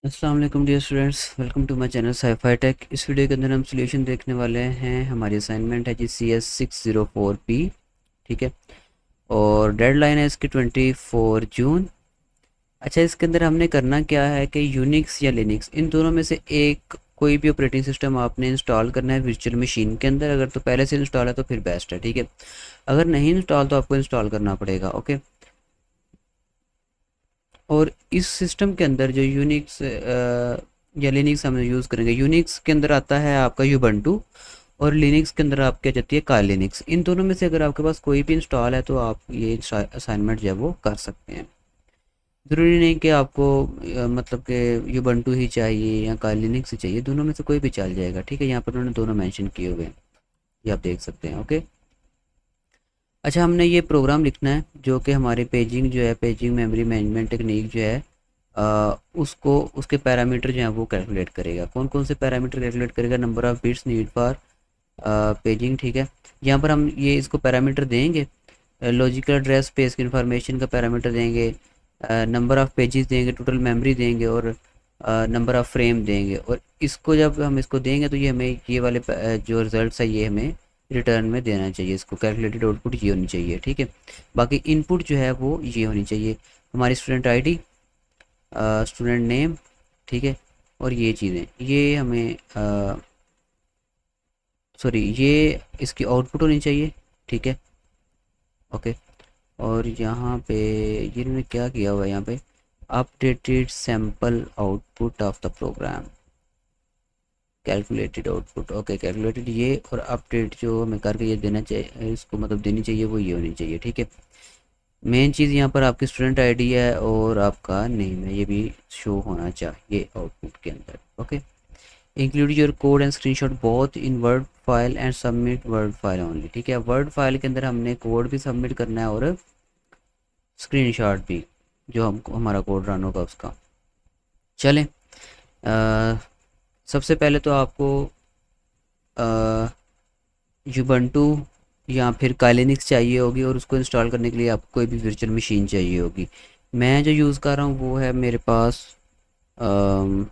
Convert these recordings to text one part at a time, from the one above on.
अस्सलाम वालेकुम dear students, welcome to my channel sci fi tech. इस वीडियो के अंदर हम सॉल्यूशन देखने वाले हैं। हमारी असाइनमेंट है जी CS604P। ठीक है, और डेडलाइन है इसकी 24 जून। अच्छा, इसके अंदर हमने करना क्या है कि यूनिक्स या लिनक्स, इन दोनों में से एक कोई भी ऑपरेटिंग सिस्टम आपने इंस्टॉल करना है वर्चुअल मशीन के अंदर। अगर तो पहले से इंस्टॉल है तो फिर बेस्ट है, ठीक है। अगर नहीं इंस्टॉल तो आपको इंस्टॉल करना पड़ेगा, ओके। और इस सिस्टम के अंदर जो यूनिक्स या लिनक्स हम यूज़ करेंगे, यूनिक्स के अंदर आता है आपका यूबंटू, और लिनक्स के अंदर आपकी आ जाती है काली लिनक्स। इन दोनों में से अगर आपके पास कोई भी इंस्टॉल है तो आप ये असाइनमेंट जो है वो कर सकते हैं। ज़रूरी नहीं कि आपको मतलब कि यूबंटू ही चाहिए या काली लिनक्स ही चाहिए, दोनों में से कोई भी चल जाएगा, ठीक है। यहाँ पर उन्होंने दोनों मेंशन किए हुए हैं, ये आप देख सकते हैं, ओके। अच्छा, हमने ये प्रोग्राम लिखना है जो कि हमारे पेजिंग जो है, पेजिंग मेमोरी मैनेजमेंट टेक्निक जो है, उसको उसके पैरामीटर जो हैं वो कैलकुलेट करेगा। कौन कौन से पैरामीटर कैलकुलेट करेगा? Number of bits need for paging, ठीक है। यहाँ पर हम ये इसको पैरामीटर देंगे, लॉजिकल एड्रेस स्पेस की इंफॉर्मेशन का पैरामीटर देंगे, नंबर ऑफ़ पेजेस देंगे, टोटल मेमोरी देंगे, और नंबर ऑफ़ फ्रेम देंगे। और इसको जब हम इसको देंगे तो ये हमें ये वाले जो रिजल्ट्स है ये हमें रिटर्न में देना चाहिए। इसको कैलकुलेटेड आउटपुट ये होनी चाहिए, ठीक है। बाकी इनपुट जो है वो ये होनी चाहिए, हमारी स्टूडेंट आईडी, स्टूडेंट नेम, ठीक है। और ये चीज़ें ये हमें सॉरी, ये इसकी आउटपुट होनी चाहिए, ठीक है, ओके। और यहाँ पे ये इन्होंने क्या किया हुआ है, यहाँ पे updated sample output of the program, calculated output, okay. Calculated ये और अपडेट जो हमें करके ये देना चाहिए, इसको मतलब देनी चाहिए वो ये होनी चाहिए, ठीक है। मेन चीज़ यहाँ पर आपकी स्टूडेंट आईडी है और आपका नेम है, ये भी शो होना चाहिए आउटपुट के अंदर, okay. Include your code and screenshot both in word file and submit word file only, ठीक है। वर्ड फाइल के अंदर हमने कोड भी सबमिट करना है और स्क्रीनशॉट भी, जो हमको हमारा कोड रन होगा उसका। चलें, सबसे पहले तो आपको यूबंटू या फिर काइलिनिक्स चाहिए होगी, और उसको इंस्टॉल करने के लिए आपको कोई भी वर्चुअल मशीन चाहिए होगी। मैं जो यूज़ कर रहा हूँ वो है मेरे पास अम,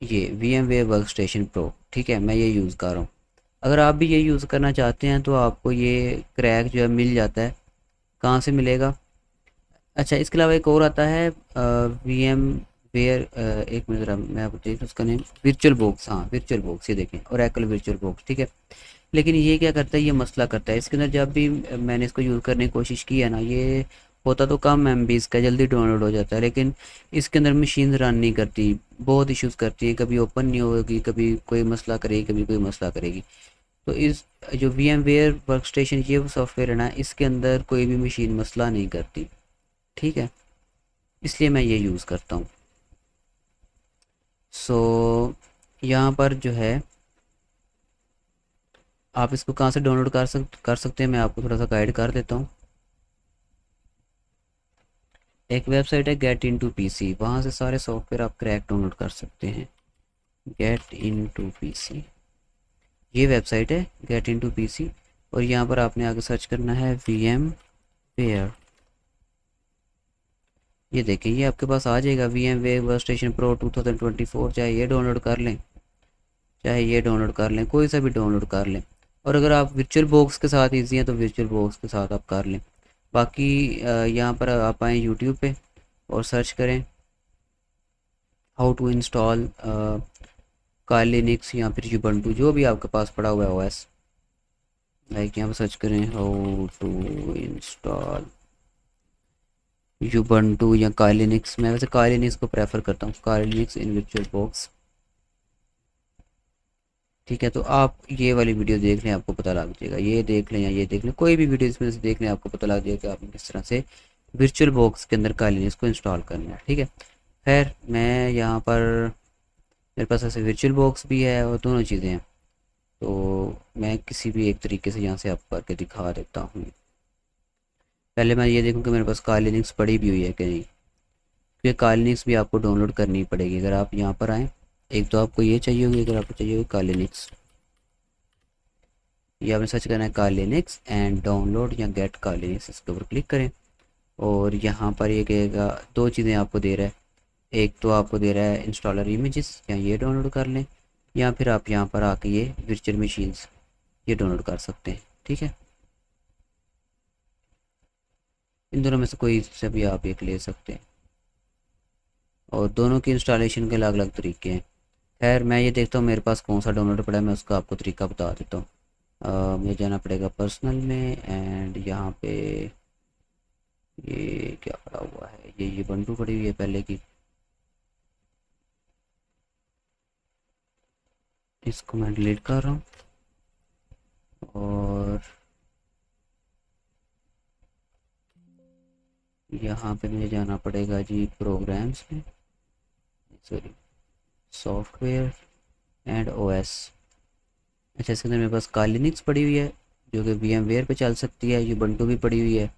ये VMware वर्कस्टेशन प्रो, ठीक है, मैं ये यूज़ कर रहा हूँ। अगर आप भी ये यूज़ करना चाहते हैं तो आपको ये क्रैक जो है मिल जाता है। कहाँ से मिलेगा? अच्छा, इसके अलावा एक और आता है वी एम वेयर, एक मिनट ज़रा मैं आपको देख उसका नेम, वर्चुअल बॉक्स, हाँ वर्चुअल बॉक्स, ये देखें, ओरेकल वर्चुअल बॉक्स, ठीक है। लेकिन ये क्या करता है, ये मसला करता है। इसके अंदर जब भी मैंने इसको यूज़ करने की कोशिश की है ना, ये होता तो कम MB इसका, जल्दी डाउनलोड हो जाता है, लेकिन इसके अंदर मशीन रन नहीं करती, बहुत इश्यूज़ करती है, कभी ओपन नहीं होगी, कभी कोई मसला करेगी, कभी कोई मसला करेगी। तो इस जो VMware वर्कस्टेशन ये वो सॉफ्टवेयर है ना, इसके अंदर कोई भी मशीन मसला नहीं करती, ठीक है, इसलिए मैं ये यूज़ करता हूँ। सो यहाँ पर जो है आप इसको कहाँ से डाउनलोड कर सकते हैं, मैं आपको थोड़ा सा गाइड कर देता हूँ। एक वेबसाइट है गेट इन टू PC, वहाँ से सारे सॉफ्टवेयर आप क्रैक डाउनलोड कर सकते हैं। गेट इन टू PC, ये वेबसाइट है गेट इन टू PC। और यहाँ पर आपने आगे सर्च करना है VMware, ये देखिए ये आपके पास आ जाएगा VMware वर्कस्टेशन प्रो 2024। चाहे ये डाउनलोड कर लें, चाहे ये डाउनलोड कर लें, कोई सा भी डाउनलोड कर लें। और अगर आप वर्चुअल बॉक्स के साथ ईजी हैं तो वर्चुअल बॉक्स के साथ आप कर लें। बाकी यहाँ पर आप आएँ यूट्यूब पे और सर्च करें how to install Kali Linux या फिर यूबंटू, जो भी आपके पास पड़ा हुआ है OS, लाइक यहाँ पर सर्च करें हाउ टू इंस्टॉल यूबंटू या काली लिनक्स। मैं वैसे काली लिनक्स को प्रेफर करता हूँ, काली लिनक्स इन वर्चुअल बॉक्स, ठीक है। तो आप ये वाली वीडियो देख लें, आपको पता लग जाएगा, ये देख लें या ये देख लें, कोई भी वीडियो इसमें से देख लें, आपको पता लग जाएगा कि आपने किस तरह से वर्चुअल बॉक्स के अंदर काली लिनक्स को इंस्टॉल करना है, ठीक है। खैर, मैं यहाँ पर मेरे पास ऐसे वर्चुअल बॉक्स भी है और दोनों चीज़ें हैं, तो मैं किसी भी एक तरीके से यहाँ से आपको करके दिखा देता हूँ। पहले मैं ये देखूँ कि मेरे पास काली लिनक्स पड़ी भी हुई है कि नहीं, क्योंकि काली लिनक्स भी आपको डाउनलोड करनी पड़ेगी। अगर आप यहाँ पर आएँ, एक तो आपको ये चाहिए होगी, अगर आपको चाहिए होगी काली लिनक्स, ये आपने सर्च करना है काली लिनक्स एंड डाउनलोड या गेट काली लिनक्स, इसके ऊपर क्लिक करें। और यहाँ पर ये कहेगा दो चीज़ें आपको दे रहा है। एक तो आपको दे रहा है इंस्टॉलर इमेजेस, या ये डाउनलोड कर लें, या फिर आप यहाँ पर आके ये वर्चुअल मशीन्स ये डाउनलोड कर सकते हैं। ठीक है, इन दोनों में से कोई से भी आप एक ले सकते हैं, और दोनों की इंस्टॉलेशन के अलग अलग तरीके हैं। खैर मैं ये देखता हूँ मेरे पास कौन सा डाउनलोड पड़ा है, मैं उसका आपको तरीका बता देता हूँ। मुझे जाना पड़ेगा पर्सनल में, एंड यहाँ पे ये क्या पड़ा हुआ है, ये बंटू पड़ी हुई है पहले की, इसको मैं डिलीट कर रहा हूँ। और यहाँ पे मुझे जाना पड़ेगा जी प्रोग्राम्स में, सॉरी सॉफ्टवेयर एंड ओएस। अच्छा, इसके अंदर मेरे पास कालिनिक्स पड़ी हुई है जो कि VMware पे चल सकती है, यूबंटू भी पड़ी हुई है,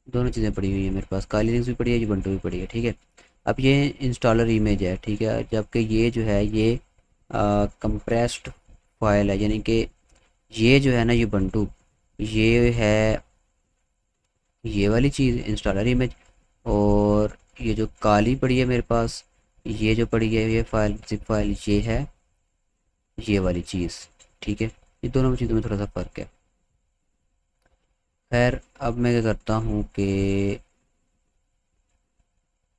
दोनों चीज़ें पड़ी हुई है मेरे पास, कालिनिक्स भी पड़ी है, यूबंटू भी पड़ी है। ठीक है, अब ये इंस्टॉलर इमेज है, ठीक है, जबकि ये जो है ये कंप्रेस्ड फाइल है, यानी कि ये जो है ना यूबंटू, ये है ये वाली चीज़ इंस्टॉलर इमेज, और ये जो काली पड़ी है मेरे पास, ये जो पड़ी है ये फाइल जिप फाइल, ये है ये वाली चीज़। ठीक है, ये दोनों चीज़ों में थोड़ा सा फ़र्क है। खैर अब मैं क्या करता हूँ कि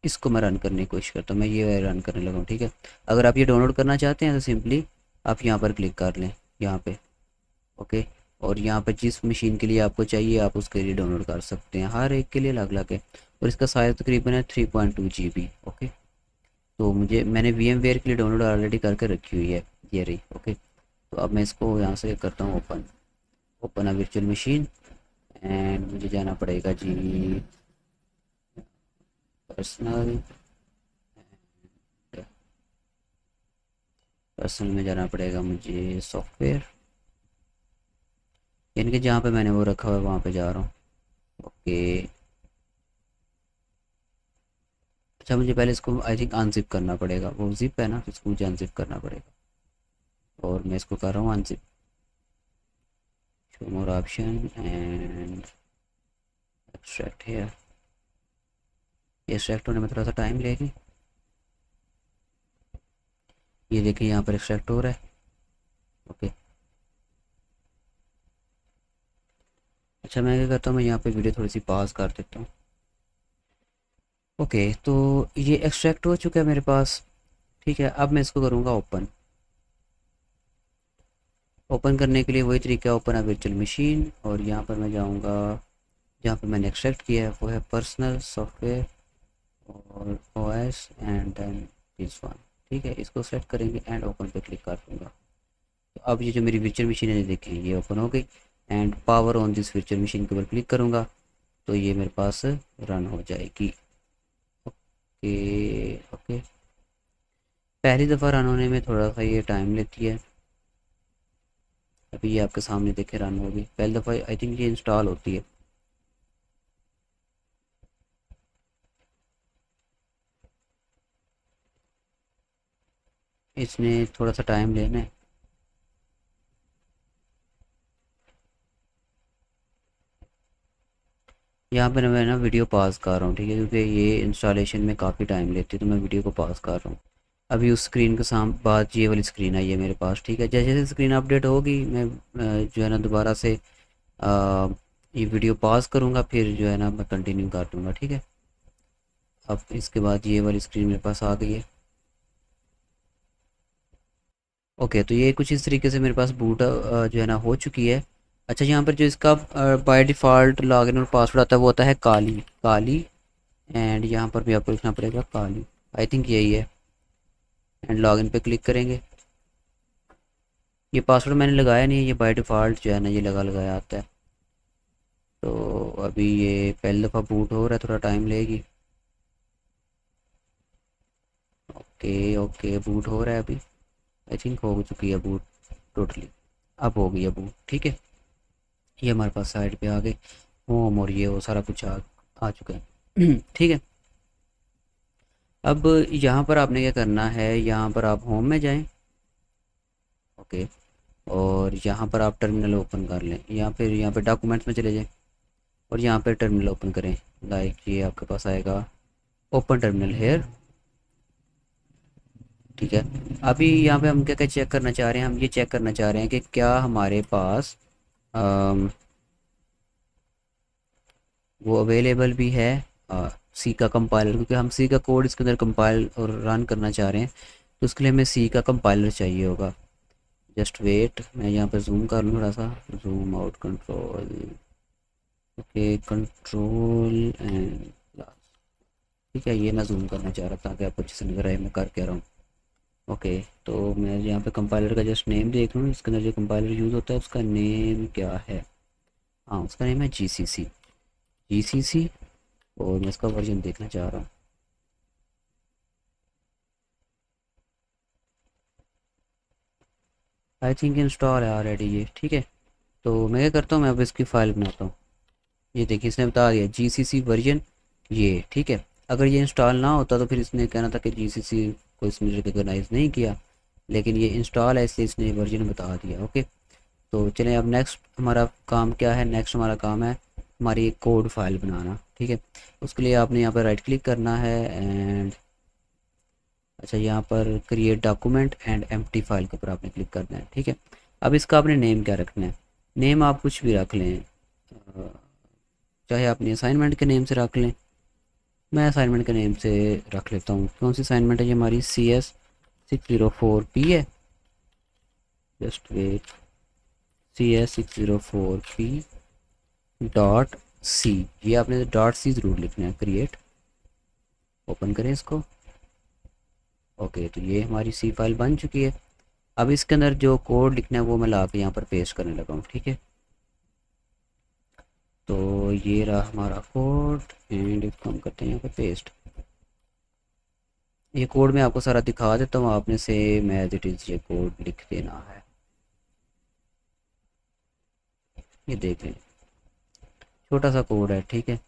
इसको मैं रन करने की कोशिश करता हूँ, मैं ये रन करने लगा हूँ। ठीक है, अगर आप ये डाउनलोड करना चाहते हैं तो सिंपली आप यहाँ पर क्लिक कर लें, यहाँ पे ओके, और यहाँ पर जिस मशीन के लिए आपको चाहिए आप उसके लिए डाउनलोड कर सकते हैं, हर एक के लिए अलग अलग है, और इसका साइज़ तकरीबन है 3.2 GB। ओके, तो मैंने VMware के लिए डाउनलोड ऑलरेडी करके रखी हुई है, ये रही। ओके, तो अब मैं इसको यहाँ से करता हूँ open, open a virtual machine, and मुझे जाना पड़ेगा जी पर्सनल, पर्सनल में जाना पड़ेगा मुझे सॉफ्टवेयर, यानी कि जहाँ पे मैंने वो रखा हुआ है वहाँ पे जा रहा हूँ। ओके, अच्छा मुझे पहले इसको आई थिंक अनजिप करना पड़ेगा, वो जिप है ना, तो इसको मुझे अनजिप करना पड़ेगा, और मैं इसको कर रहा हूँ unzip, show more option and extract है। ये एक्सट्रैक्ट होने में थोड़ा सा टाइम लेगी, ये देखिए यहाँ पर एक्सट्रैक्ट हो रहा है। ओके, अच्छा मैं क्या करता हूँ, मैं यहाँ पे वीडियो थोड़ी सी पॉज कर देता हूँ। ओके, तो ये एक्सट्रैक्ट हो चुका है मेरे पास। ठीक है, अब मैं इसको करूँगा ओपन। ओपन करने के लिए वही तरीका है, ओपन अ वर्चुअल मशीन, और यहाँ पर मैं जाऊँगा जहाँ पर मैंने एक्सट्रैक्ट किया है वो है पर्सनल सॉफ्टवेयर और OS and then this one. ठीक है, इसको सेलेक्ट करेंगे एंड ओपन पे क्लिक कर दूँगा। तो अब ये जो मेरी वर्चुअल मशीन है देखें ये ओपन हो गई, and power on this virtual machine के ऊपर क्लिक करूँगा तो ये मेरे पास रन हो जाएगी। ओके ओके, पहली दफ़ा रन होने में थोड़ा सा ये टाइम लेती है, अभी ये आपके सामने देखे रन होगी, पहली दफ़ा आई थिंक ये इंस्टॉल होती है। इसने थोड़ा सा टाइम लेना है। यहाँ पे मैं ना वीडियो पॉज कर रहा हूँ, ठीक है, क्योंकि ये इंस्टॉलेशन में काफ़ी टाइम लेती है, तो मैं वीडियो को पॉज कर रहा हूँ। अभी उस स्क्रीन के साम बाद ये वाली स्क्रीन आई है मेरे पास। ठीक है, जैसे जैसे स्क्रीन अपडेट होगी मैं जो है ना दोबारा से ये वीडियो पॉज करूँगा, फिर जो है ना मैं कंटिन्यू कर दूँगा। ठीक है, अब इसके बाद ये वाली स्क्रीन मेरे पास आ गई है। ओके, तो ये कुछ इस तरीके से मेरे पास बूट जो है ना हो चुकी है। अच्छा, यहाँ पर जो इसका बाय डिफ़ॉल्ट लॉगिन और पासवर्ड आता है वो होता है काली काली, एंड यहाँ पर भी आपको लिखना पड़ेगा काली, आई थिंक यही है, एंड लॉगिन पे क्लिक करेंगे। ये पासवर्ड मैंने लगाया नहीं है, ये बाय डिफ़ॉल्ट जो है ना ये लगाया आता है। तो अभी ये पहली दफ़ा बूट हो रहा है, थोड़ा टाइम लेगी। ओके ओके, बूट हो रहा है अभी, आई थिंक हो चुकी है बूट टोटली, अब हो गई है बूट। ठीक है, ये हमारे पास साइड पे आ गए होम, और ये वो सारा कुछ आ चुका है। ठीक है, अब यहाँ पर आपने क्या करना है, यहाँ पर आप होम में जाएं। ओके, और यहाँ पर आप टर्मिनल ओपन कर लें, या फिर यहाँ पे डॉक्यूमेंट्स में चले जाएं। और यहाँ पे टर्मिनल ओपन करें। लाइक ये आपके पास आएगा ओपन टर्मिनल हेयर। ठीक है, अभी यहाँ पे हम क्या क्या चेक करना चाह रहे हैं, हम ये चेक करना चाह रहे हैं कि क्या हमारे पास वो अवेलेबल भी है सी का कंपाइलर, क्योंकि हम सी का कोड इसके अंदर कंपाइल और रन करना चाह रहे हैं, तो उसके लिए हमें सी का कंपाइलर चाहिए होगा। जस्ट वेट, मैं यहाँ पे जूम कर लूँ थोड़ा सा, zoom out control, okay control and, ठीक है ये मैं जूम करना चाह रहा था ताकि आपको अच्छे से नजर आए मैं कर क्या रहा हूँ। ओके, तो मैं यहाँ पे कंपाइलर का जस्ट नेम देख लूँ, इसके अंदर जो कंपाइलर यूज़ होता है उसका नेम क्या है। हाँ उसका नेम है जी सी सी, और मैं इसका वर्जन देखना चाह रहा हूँ। आई थिंक इंस्टॉल है ऑलरेडी ये, ठीक है। तो मैं क्या करता हूँ, मैं अब इसकी फ़ाइल बनाता हूँ। ये देखिए इसने बता दिया जी सी सी वर्जन ये, ठीक है। अगर ये इंस्टॉल ना होता तो फिर इसने कहना था कि जी सी सी को इसने रिकॉग्नाइज़ नहीं किया, लेकिन ये इंस्टॉल है इसलिए इसने वर्जन बता दिया। ओके, तो चलें अब नेक्स्ट हमारा काम क्या है, नेक्स्ट हमारा काम है हमारी एक कोड फाइल बनाना, ठीक है। उसके लिए आपने यहाँ पर राइट क्लिक करना है एंड अच्छा यहाँ पर create document and empty file के ऊपर आपने क्लिक करना है, ठीक है। अब इसका आपने नेम क्या रखना है, नेम आप कुछ भी रख लें, चाहे आपने असाइनमेंट के नेम से रख लें। मैं असाइनमेंट के नेम से रख लेता हूँ। कौन सी असाइनमेंट है ये हमारी, CS604P है। Just wait, CS604P dot C, ये आपने डॉट सी ज़रूर लिखना है। क्रिएट, ओपन करें इसको। ओके, तो ये हमारी सी फाइल बन चुकी है। अब इसके अंदर जो कोड लिखना है वो मैं ला के यहाँ पर पेस्ट करने लगा हूँ, ठीक है। तो ये रहा हमारा कोड एंड इसको हम करते हैं यहाँ पे पेस्ट। ये कोड मैं आपको सारा दिखा देता हूँ, आपने सेम एज इट इज़ ये कोड लिख देना है। ये देख लें, छोटा सा कोड है, ठीक है।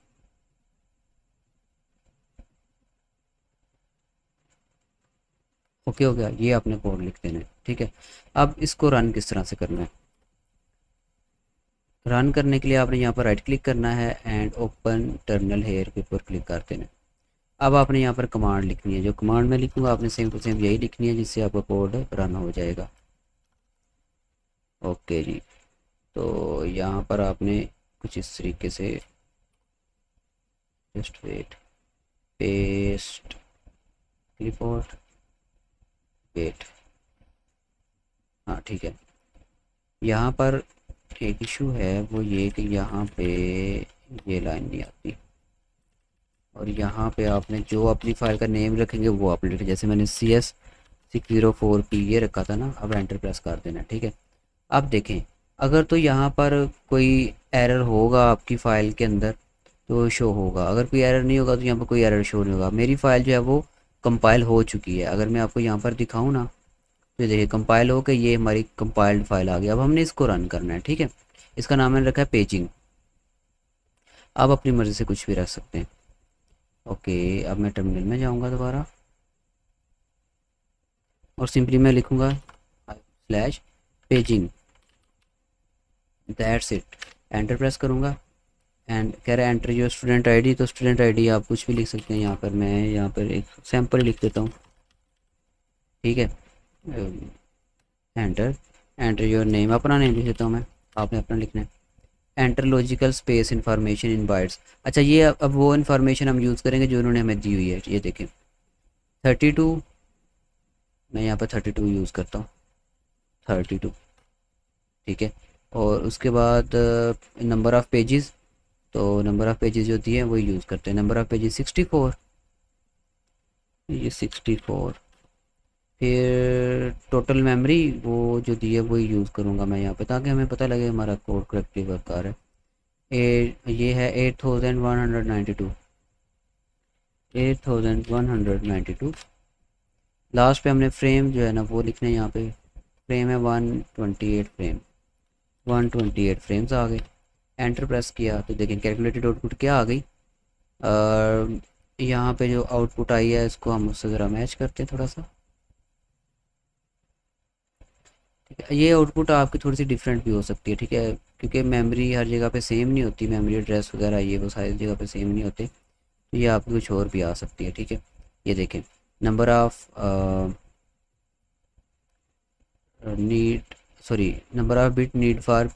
ओके हो गया, ये आपने कोड लिख देना है, ठीक है। अब इसको रन किस तरह से करना है, रन करने के लिए आपने यहाँ पर राइट क्लिक करना है एंड ओपन टर्मिनल हेयर के ऊपर क्लिक कर देना है। अब आपने यहाँ पर कमांड लिखनी है, जो कमांड मैं लिखूँगा आपने सेम टू सेम यही लिखनी है, जिससे आपका कोड रन हो जाएगा। ओके जी, तो यहाँ पर आपने कुछ इस तरीके से, just wait, paste, clipboard, wait, हाँ ठीक है। यहाँ पर एक इशू है वो ये कि यहाँ पे ये लाइन नहीं आती, और यहाँ पे आपने जो अपनी फाइल का नेम रखेंगे वो आप लिखें, जैसे मैंने CS604P ये रखा था ना। अब एंटर प्रेस कर देना, ठीक है। अब देखें, अगर तो यहाँ पर कोई एरर होगा आपकी फ़ाइल के अंदर तो शो होगा, अगर कोई एरर नहीं होगा तो यहाँ पर कोई एरर शो नहीं होगा। मेरी फ़ाइल जो है वो कंपाइल हो चुकी है। अगर मैं आपको यहाँ पर दिखाऊँ ना, तो देखिए कंपाइल हो के ये हमारी कंपाइल्ड फाइल आ गई। अब हमने इसको रन करना है, ठीक है। इसका नाम मैंने रखा है पेजिंग। आप अपनी मर्ज़ी से कुछ भी रख सकते हैं। ओके, अब मैं टर्मिनल में जाऊंगा दोबारा और सिंपली मैं लिखूंगा slash paging, that's it. Enter press करूंगा एंड कह रहा है एंटर योर स्टूडेंट आईडी, तो स्टूडेंट आईडी आप कुछ भी लिख सकते हैं। यहाँ पर मैं यहाँ पर एक सैम्पल लिख देता हूँ, ठीक है। एंटर, एंटर योर नेम, अपना नेम लिख देता हूँ मैं, आपने अपना लिखना है। Enter logical space information in bytes. अच्छा, ये अब वो इन्फॉर्मेशन हम यूज़ करेंगे जो उन्होंने हमें दी हुई है। ये देखें 32, मैं यहाँ पर 32 यूज़ करता हूँ, 32, ठीक है। और उसके बाद नंबर ऑफ़ पेजेस, तो नंबर ऑफ़ पेजेस जो दिए हैं वो यूज़ करते हैं। नंबर ऑफ़ पेजेस 64, ये 64। फिर टोटल मेमोरी वो जो दी है वही यूज़ करूँगा मैं यहाँ पे, ताकि हमें पता लगे हमारा कोड करेक्टली वर्क कर रहा है। ये है 8192, 8192। लास्ट पे हमने फ्रेम जो है ना वो लिखना है। यहाँ पे फ्रेम है 128 फ्रेम, 128 फ्रेम्स आ गए। एंटर प्रेस किया तो देखें कैलकुलेटेड आउटपुट क्या आ गई। यहाँ पे जो आउटपुट आई है इसको हम उससे ज़रा मैच करते हैं थोड़ा सा, ठीक ये आउटपुट आपकी थोड़ी सी डिफरेंट भी हो सकती है, ठीक है, क्योंकि मेमोरी हर जगह पे सेम नहीं होती, मेमोरी एड्रेस वगैरह ये वो सारी जगह पे सेम नहीं होते, तो ये आपकी कुछ और भी आ सकती है, ठीक है। ये देखें, number of need, sorry, number of bit need for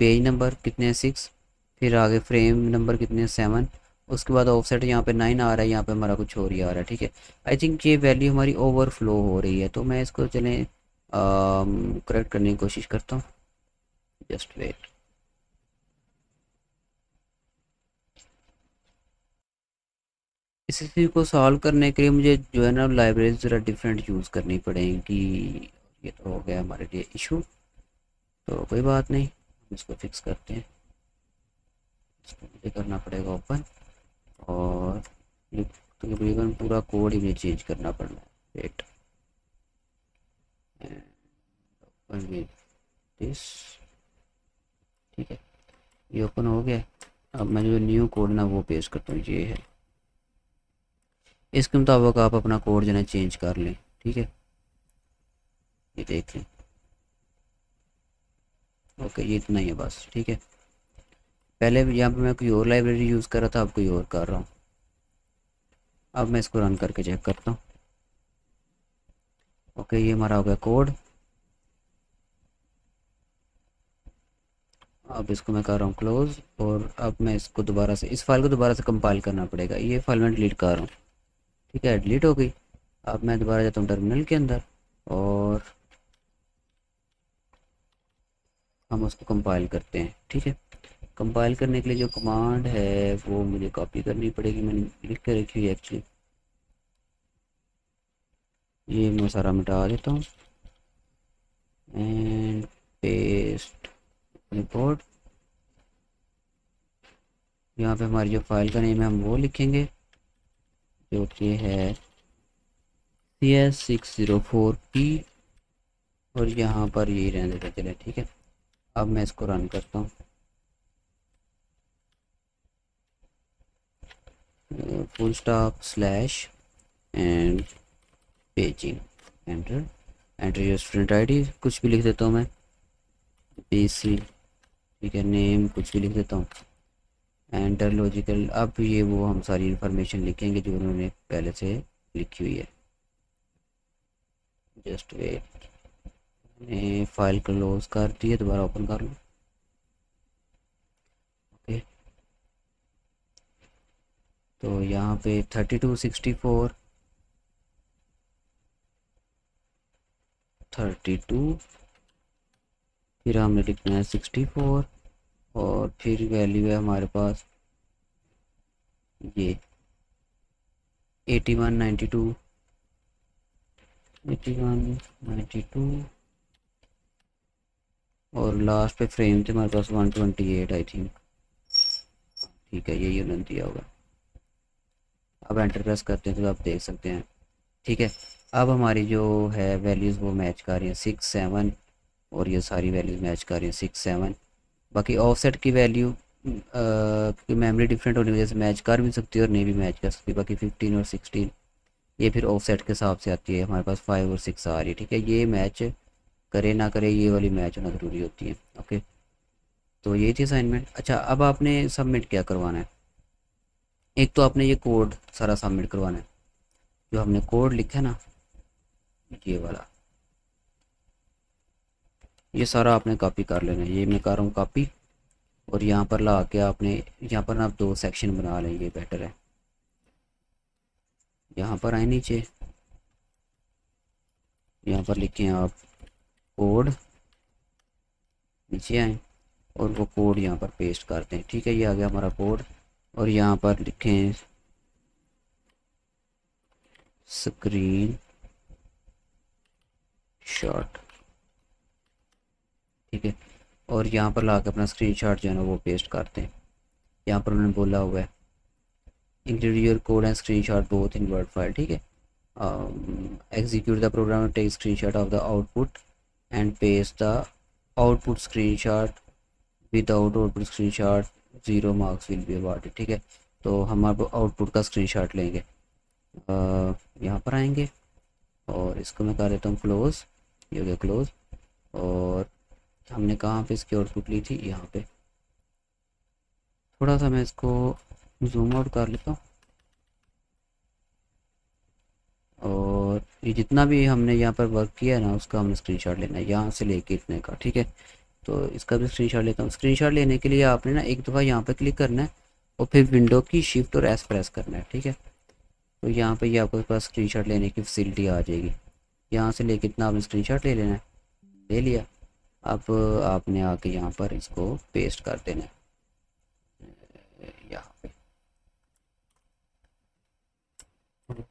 page number कितने हैं 6, फिर आगे फ्रेम नंबर कितने हैं 7, उसके बाद ऑफसेट यहाँ पे 9 आ रहा है, यहाँ पे हमारा कुछ और ही आ रहा है, ठीक है। आई थिंक ये वैल्यू हमारी ओवरफ्लो हो रही है, तो मैं इसको चलें करेक्ट करने की कोशिश करता हूँ। Just wait. इस चीज़ को सॉल्व करने के लिए मुझे जो है ना लाइब्रेरी ज़रा डिफरेंट यूज़ करनी पड़ेगी। ये तो हो गया हमारे लिए इशू, तो कोई बात नहीं, हम इसको फिक्स करते हैं। इसको मुझे करना पड़ेगा ओपन, और ये तकरीबन पूरा कोड ही मुझे चेंज करना पड़ना है। वेट, ओपन विद दिस, ठीक है, ये ओपन हो गया। अब मैं जो न्यू कोड ना वो पेस्ट करता हूँ, ये है, इसके मुताबिक आप अपना कोड जो है चेंज कर लें, ठीक है। ये देख लें, ओके, ये इतना ही है बस, ठीक है। पहले यहाँ पे मैं कोई और लाइब्रेरी यूज़ कर रहा था, अब कोई और कर रहा हूँ। अब मैं इसको रन करके चेक करता हूँ। ओके, ये हमारा हो गया कोड। अब इसको मैं कर रहा हूँ क्लोज, और अब मैं इसको दोबारा से, इस फाइल को दोबारा से कंपाइल करना पड़ेगा। ये फाइल मैं डिलीट कर रहा हूँ, ठीक है, डिलीट हो गई। अब मैं दोबारा जाता हूँ टर्मिनल के अंदर, और हम उसको कंपाइल करते हैं, ठीक है। कंपाइल करने के लिए जो कमांड है वो मुझे कॉपी करनी पड़ेगी, मैंने लिख के रखी हुई है एक्चुअली। ये मैं सारा मिटा देता हूँ, एंड पेस्ट रिपोर्ट। यहाँ पे हमारी जो फाइल का नेम है हम वो लिखेंगे, जो कि है CS604P, और यहाँ पर यही रहने देते चले, ठीक है। अब मैं इसको रन करता हूँ, full stop slash and paging, enter, enter your student ID, कुछ भी लिख देता हूँ मैं, BC, ठीक है, नेम कुछ भी लिख देता हूँ, एंटर लॉजिकल। अब ये वो हम सारी इन्फॉर्मेशन लिखेंगे जो उन्होंने पहले से लिखी हुई है। जस्ट वेट, मैंने फाइल क्लोज कर दी है, दोबारा ओपन कर लूँ। ओके, तो यहाँ पे 3264 32, फिर हमने लिखना है 64, और फिर वैल्यू है हमारे पास ये 8192, 8192, और लास्ट पे फ्रेम थे हमारे पास 128 आई थिंक, ठीक है, यही उन्होंने दिया होगा। अब एंटर प्रेस करते हैं तो आप देख सकते हैं, ठीक है। अब हमारी जो है वैल्यूज़ वो मैच कर रही हैं 6 7, और ये सारी वैल्यूज़ मैच कर रही हैं 6 7। बाकी ऑफसेट की वैल्यू की मेमोरी डिफरेंट होने की वजह से मैच कर भी सकती है और नहीं भी मैच कर सकती। बाकी 15 और 16 ये फिर ऑफसेट के हिसाब से आती है, हमारे पास 5 और 6 आ रही है, ठीक है। ये मैच करे ना करे, ये वाली मैच होना ज़रूरी होती है। ओके, तो ये थी असाइनमेंट। अच्छा, अब आपने सबमिट क्या करवाना है? एक तो आपने ये कोड सारा सबमिट करवाना है, जो हमने कोड लिखा है ना, ये वाला, ये सारा आपने कॉपी कर लेना है। ये मैं कर रहा हूँ कॉपी, और यहाँ पर ला के आपने, यहाँ पर ना आप 2 सेक्शन बना लें, ये बेटर है। यहाँ पर आए नीचे, यहाँ पर लिखें आप कोड, नीचे आए और वो कोड यहाँ पर पेस्ट करते हैं, ठीक है। ये आ गया हमारा कोड, और यहाँ पर लिखें स्क्रीन शॉट, ठीक है। और यहाँ पर ला के अपना स्क्रीन शॉट जो है ना वो पेस्ट करते हैं। यहाँ पर उन्होंने बोला हुआ है include your code and screen shot both in word file, ठीक है। Execute the program and take screenshot of the output and paste the output screenshot, without output screenshot 0 marks will be awarded, ठीक है। तो हम अब output का screenshot लेंगे, यहाँ पर आएंगे और इसको मैं कर देता हूँ क्लोज, ये हो गया क्लोज। और हमने कहाँ पे इसकी आउटपुट ली थी, यहाँ पे। थोड़ा सा मैं इसको जूम आउट कर लेता हूँ। और ये जितना भी हमने यहाँ पर वर्क किया है ना, उसका हमने स्क्रीनशॉट लेना है, यहाँ से लेके इतने का, ठीक है। तो इसका भी स्क्रीनशॉट लेता हूँ। स्क्रीनशॉट लेने के लिए आपने ना एक दफ़ा यहाँ पर क्लिक करना है और फिर विंडो की शिफ्ट और एस प्रेस करना है, ठीक है। तो यहाँ पे ये आपके पास स्क्रीनशॉट लेने की फैसिलिटी आ जाएगी। यहाँ से लेके इतना आपने स्क्रीनशॉट ले लेना है। ले लिया। अब आपने आके यहाँ पर इसको पेस्ट कर देना है यहाँ पे।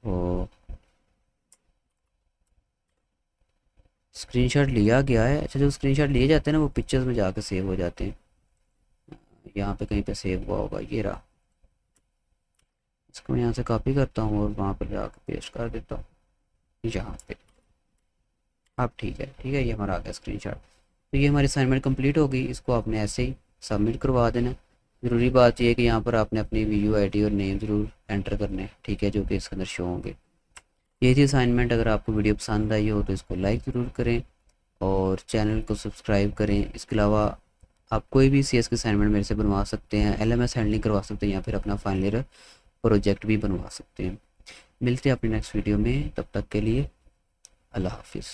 ओ, स्क्रीनशॉट लिया गया है। अच्छा, जो स्क्रीनशॉट लिए जाते हैं ना, वो पिक्चर्स में जाकर सेव हो जाते हैं। यहाँ पे कहीं पे सेव हुआ होगा, ये रहा। इसको मैं यहाँ से कॉपी करता हूँ और वहाँ पर जाकर पेस्ट कर देता हूँ यहाँ पे। अब ठीक है, ये हमारा आ गया स्क्रीनशॉट। तो ये हमारी असाइनमेंट कंप्लीट हो गई। इसको आपने ऐसे ही सबमिट करवा देना। ज़रूरी बात यह है कि यहाँ पर आपने अपनी वीडियो आईडी और नेम ज़रूर एंटर करने हैं, ठीक है, जो कि इसके अंदर शो होंगे। ये थी असाइनमेंट। अगर आपको वीडियो पसंद आई हो तो इसको लाइक ज़रूर करें और चैनल को सब्सक्राइब करें। इसके अलावा आप कोई भी CS की असाइनमेंट मेरे से बनवा सकते हैं, LMS हैंडलिंग करवा सकते हैं, या फिर अपना फाइनल ईयर प्रोजेक्ट भी बनवा सकते हैं। मिलते हैं अपनी नेक्स्ट वीडियो में, तब तक के लिए अल्लाह हाफिज़।